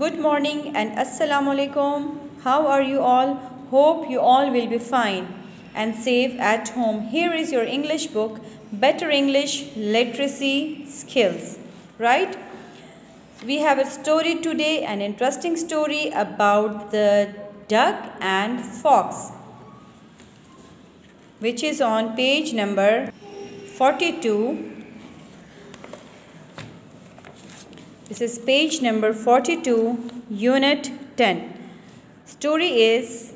Good morning and assalamu alaikum. How are you all? Hope you all will be fine and safe at home. Here is your English book, Better English Literacy Skills. Right? We have a story today, an interesting story about the duck and fox, which is on page number 42. This is page number 42, Unit 10. Story is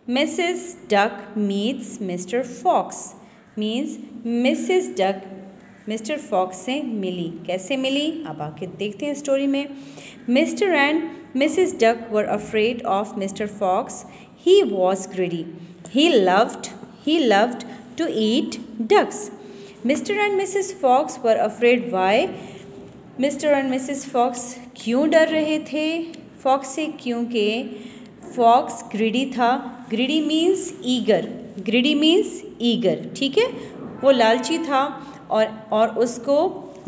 Mrs. Duck meets Mr. Fox. Means Mrs. Duck Mr. Fox से मिली. कैसे मिली? अब आके देखते हैं story में. Mr. and Mrs. Duck were afraid of Mr. Fox. He was greedy. He loved to eat ducks. Mr. and Mrs. Fox were afraid. Why? Mister और Mrs fox क्यों डर रहे थे फॉक्स से? क्योंकि फॉक्स ग्रीडी था. Greedy means eager. ठीक है, वो लालची था और उसको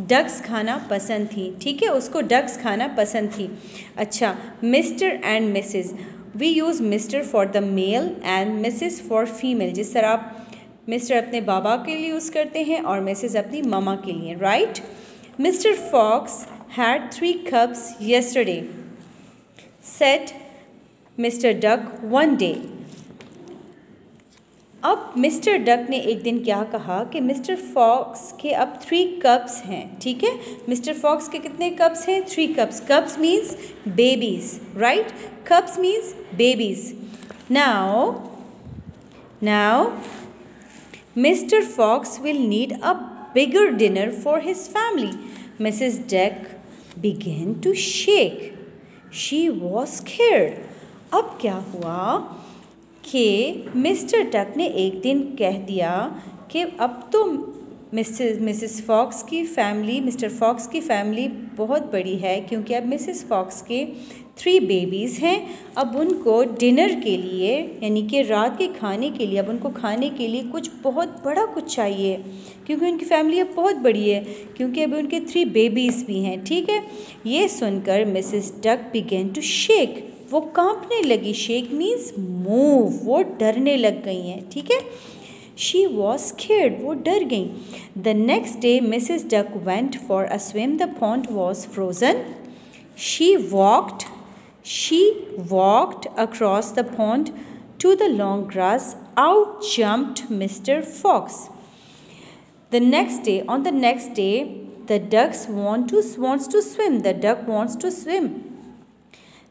डक्स खाना पसंद थी. ठीक है, उसको डक्स खाना पसंद थी. अच्छा, Mr and Mrs, we use Mr for the male and Mrs for female. जिस तरह आप मिस्टर अपने बाबा के लिए यूज़ करते हैं और मिसेस अपनी मामा के लिए. Right? Mr. Fox had 3 cups yesterday, said Mr. Duck one day. अब मिस्टर डक ने एक दिन क्या कहा कि मिस्टर फॉक्स के अब 3 कप्स हैं. ठीक है, मिस्टर फॉक्स के कितने कप्स हैं? 3 cups. Cups means babies. Right? Cups means babies. Now Mr. Fox will need a bigger dinner for his family. Mrs. Duck began to shake. She was scared. अब क्या हुआ कि मिस्टर डक ने एक दिन कह दिया कि अब तो मिसेस फॉक्स की फैमिली, मिस्टर फॉक्स की फैमिली बहुत बड़ी है, क्योंकि अब मिसेस फॉक्स के 3 बेबीज़ हैं. अब उनको डिनर के लिए, यानी कि रात के खाने के लिए, अब उनको खाने के लिए कुछ बहुत बड़ा कुछ चाहिए, क्योंकि उनकी फैमिली अब बहुत बड़ी है, क्योंकि अब उनके 3 बेबीज़ भी हैं. ठीक है, ये सुनकर Mrs Duck began to shake. वो कांपने लगी. Shake means move. वो डरने लग गई हैं. ठीक है, शी वॉज स्केर्ड. वो डर गई. The next day Mrs duck went for a swim. The pond was frozen. She walked across the pond to the long grass. Out jumped Mr. Fox. On the next day, the duck wants to swim. The duck wants to swim.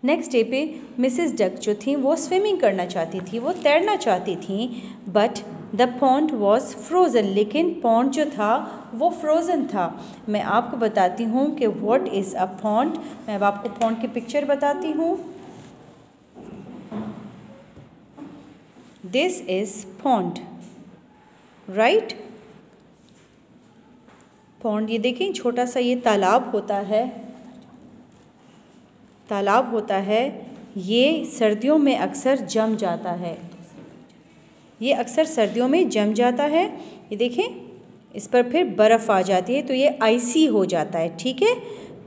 Next day पे Mrs duck जो थी वो swimming करना चाहती थी, वो तैरना चाहती थी. But the pond was frozen. लेकिन पॉन्ड जो था वो फ्रोज़न था. मैं आपको बताती हूँ कि व्हाट इज़ अ पॉन्ड. मैं अब आपको पॉन्ड की पिक्चर बताती हूँ. This is pond. Right? Pond, ये देखें, छोटा सा ये तालाब होता है. ये सर्दियों में अक्सर जम जाता है. ये देखें, इस पर फिर बर्फ़ आ जाती है तो ये आइसी हो जाता है. ठीक है,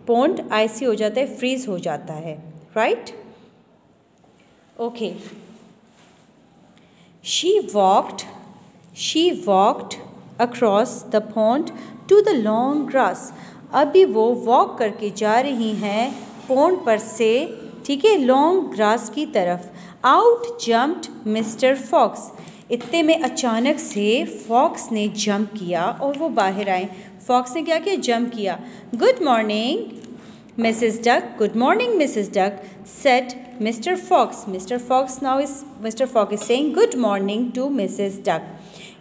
पॉन्ड आइसी हो जाता है, फ्रीज़ हो जाता है. Right? Okay. She walked across the pond to the long grass. अभी वो वॉक करके जा रही हैं पॉन्ड पर से, ठीक है, लॉन्ग ग्रास की तरफ. Out jumped Mr Fox. इतने में अचानक से फॉक्स ने जंप किया और वो बाहर आए. फॉक्स ने क्या किया? जंप किया. Good morning Mrs Duck. Good morning Mrs Duck, said Mr Fox. Mr Fox is saying good morning to Mrs Duck.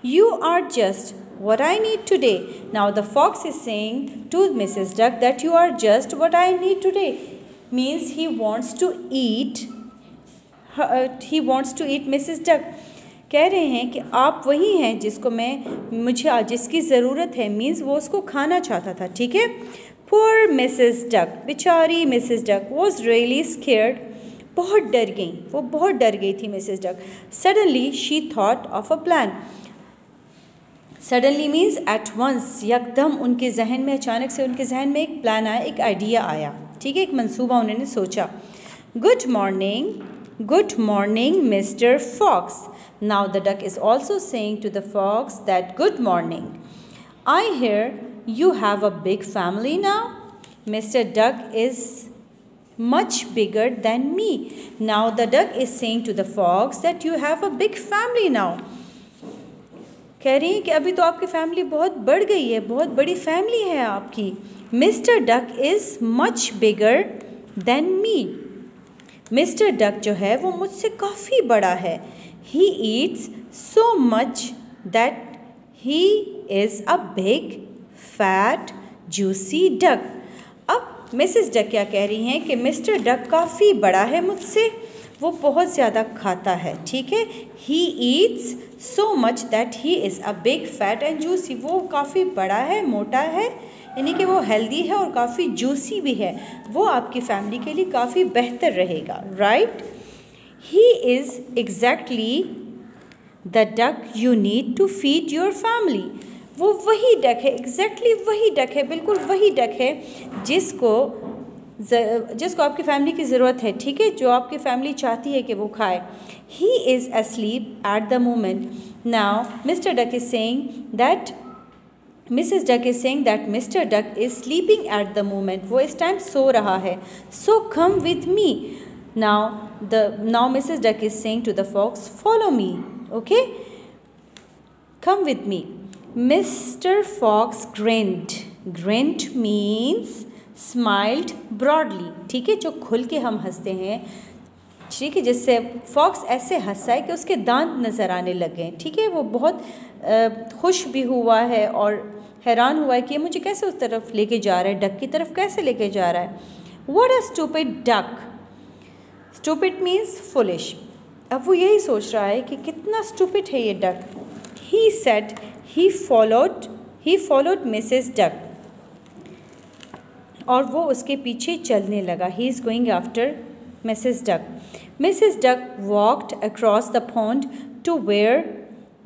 You are just what I need today. Now the fox is saying to Mrs. Duck that you are just what I need today. Means he wants to eat Mrs. Duck. कह रहे हैं कि आप वही हैं मुझे आज जिसकी ज़रूरत है. मीन्स वो उसको खाना चाहता था. ठीक है. Poor Mrs. Duck, बेचारी Mrs Duck, was really scared. बहुत डर गई थी Mrs Duck. Suddenly she thought of a plan. Suddenly means at once, यकदम उनके जहन में, अचानक से उनके जहन में एक प्लान आया, एक आइडिया आया. ठीक है, एक मंसूबा उन्होंने सोचा। Good morning Mr Fox. Now the duck is also saying to the fox that good morning, I hear you have a big family now? Mr. Duck is much bigger than me. Now the duck is saying to the fox that you have a big family now. कह रही हैं कि अभी तो आपकी family बहुत बढ़ गई है, बहुत बड़ी फैमिली है आपकी। Mr. Duck is much bigger than me. Mr. Duck जो है वो मुझसे काफ़ी बड़ा है। He eats so much that he is a big fat juicy duck. अब मिसेस डक क्या कह रही हैं कि मिस्टर डक काफ़ी बड़ा है मुझसे, वो बहुत ज़्यादा खाता है, ठीक है। He eats so much that he is a big fat and juicy, वो काफ़ी बड़ा है, मोटा है, यानी कि वो हेल्दी है और काफ़ी जूसी भी है, वो आपकी फैमिली के लिए काफ़ी बेहतर रहेगा, right. He is exactly the duck you need to feed your family. वो वही डक है, एग्जैक्टली वही डक है, बिल्कुल वही डक है जिसको आपकी फैमिली की ज़रूरत है, ठीक है, जो आपकी फैमिली चाहती है कि वो खाए। He is asleep at the moment. Now Mr. Duck is saying that Mrs. Duck is saying that Mr. Duck is sleeping at the moment. वो इस टाइम सो रहा है। So come with me. Now Mrs. Duck is saying to the fox, follow me, okay? Come with me. Mr. Fox grinned. Grinned means smiled broadly. ठीक है, जो खुल के हम हंसते हैं, ठीक है, जिससे फॉक्स ऐसे हंसा है कि उसके दांत नज़र आने लगे, ठीक है। वो बहुत खुश भी हुआ है और हैरान हुआ है कि मुझे कैसे उस तरफ लेके जा रहा है, डक की तरफ कैसे लेके जा रहा है। What a stupid duck. Stupid means foolish. अब वो यही सोच रहा है कि कितना स्टूपिड है ये duck. He said he followed Mrs. Duck. और वो उसके पीछे चलने लगा। He is going after Mrs. Duck. Mrs. Duck walked across the pond to where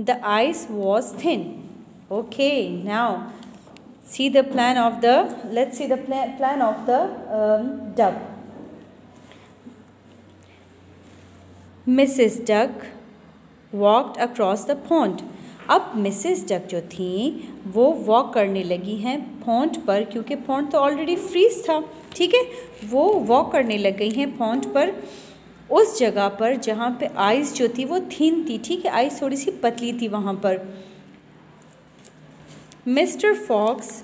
the ice was thin. Okay, now let's see the plan of the duck. Mrs. Duck walked across the pond. अब Mrs duck जो थी वो walk करने लगी हैं pond पर, क्योंकि pond तो ऑलरेडी फ्रीज था, ठीक है। वो वॉक करने लग गई हैं पॉन्ड पर, उस जगह पर जहाँ पे आइस जो थी वो थिन थी, ठीक है, आइस थोड़ी सी पतली थी वहाँ पर। Mr Fox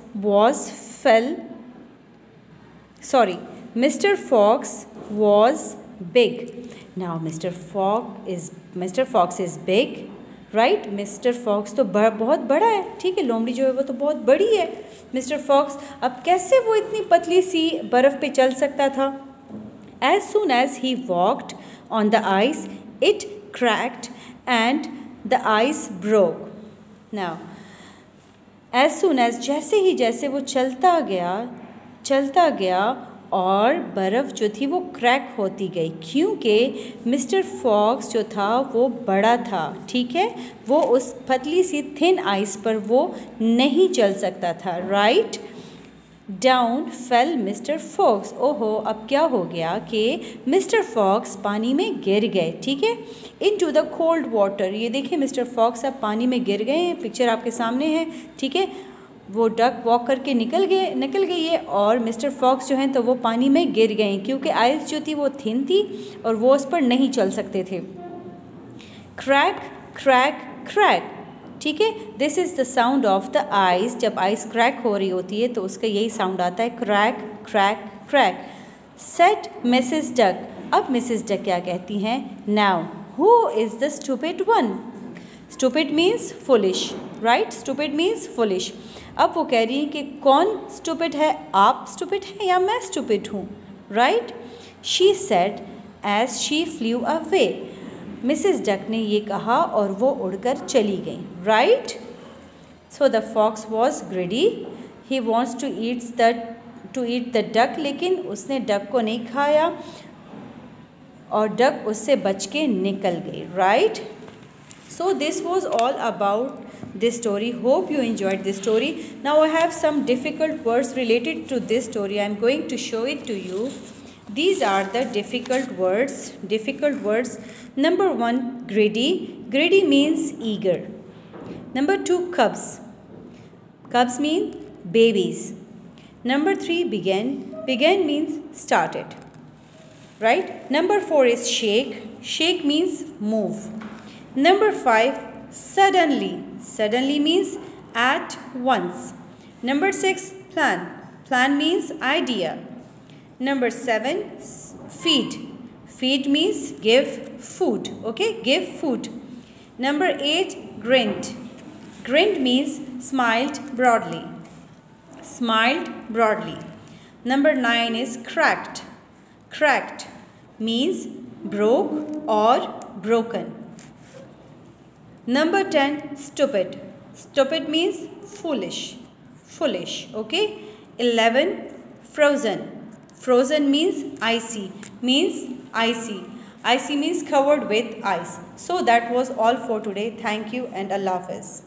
was big. Now Mr Fox is big, right. Mr Fox तो बहुत बड़ा है, ठीक है, लोमड़ी जो है वो तो बहुत बड़ी है। मिस्टर फॉक्स अब कैसे वो इतनी पतली सी बर्फ़ पे चल सकता था। As soon as he walked on the ice it cracked and the ice broke. Now as soon as जैसे वो चलता गया और बर्फ़ जो थी वो क्रैक होती गई, क्योंकि मिस्टर फॉक्स जो था वो बड़ा था, ठीक है, वो उस पतली सी थिन आइस पर वो नहीं चल सकता था, right. Down fell Mr Fox. ओहो, अब क्या हो गया कि मिस्टर फॉक्स पानी में गिर गए, ठीक है, इनटू द कोल्ड वाटर। ये देखिए मिस्टर फॉक्स अब पानी में गिर गए हैं, पिक्चर आपके सामने है, ठीक है। वो डक वॉक करके निकल गई है और मिस्टर फॉक्स जो हैं तो वो पानी में गिर गए क्योंकि आइस जो थी वो थिन थी और वो उस पर नहीं चल सकते थे। क्रैक क्रैक क्रैक, ठीक है, this is the sound of the ice. जब आइस क्रैक हो रही होती है तो उसका यही साउंड आता है, crack crack crack. Set Mrs duck. अब मिसेस डक क्या कहती हैं, now who is the stupid one. Stupid means foolish, right, stupid means foolish. अब वो कह रही हैं कि कौन स्टूपिड है, आप स्टूपिड हैं या मैं स्टूपिड हूँ, right. She said as she flew away. Mrs Duck ने ये कहा और वो उड़कर चली गई, right. So the fox was greedy, he wants to eat the duck, लेकिन उसने डक को नहीं खाया और डक उससे बच के निकल गई, right. So this was all about this story. Hope you enjoyed this story. Now I have some difficult words related to this story. I am going to show it to you. These are the difficult words. Number 1, greedy. Greedy means eager. Number 2, cubs. Cubs mean babies. Number 3, began. Began means started. Right? Number 4 is shake. Shake means move. Number 5, suddenly. Suddenly means at once. Number 6, plan. Plan means idea. Number 7, feed. Feed means give food. Okay, give food. Number 8, grinned. Grinned means smiled broadly. Smiled broadly. Number 9 is cracked. Cracked means broke or broken. Number 10, stupid. Stupid means foolish. Foolish. Okay. 11, frozen. Frozen means icy. Icy means covered with ice. So that was all for today. Thank you and Allah Hafiz.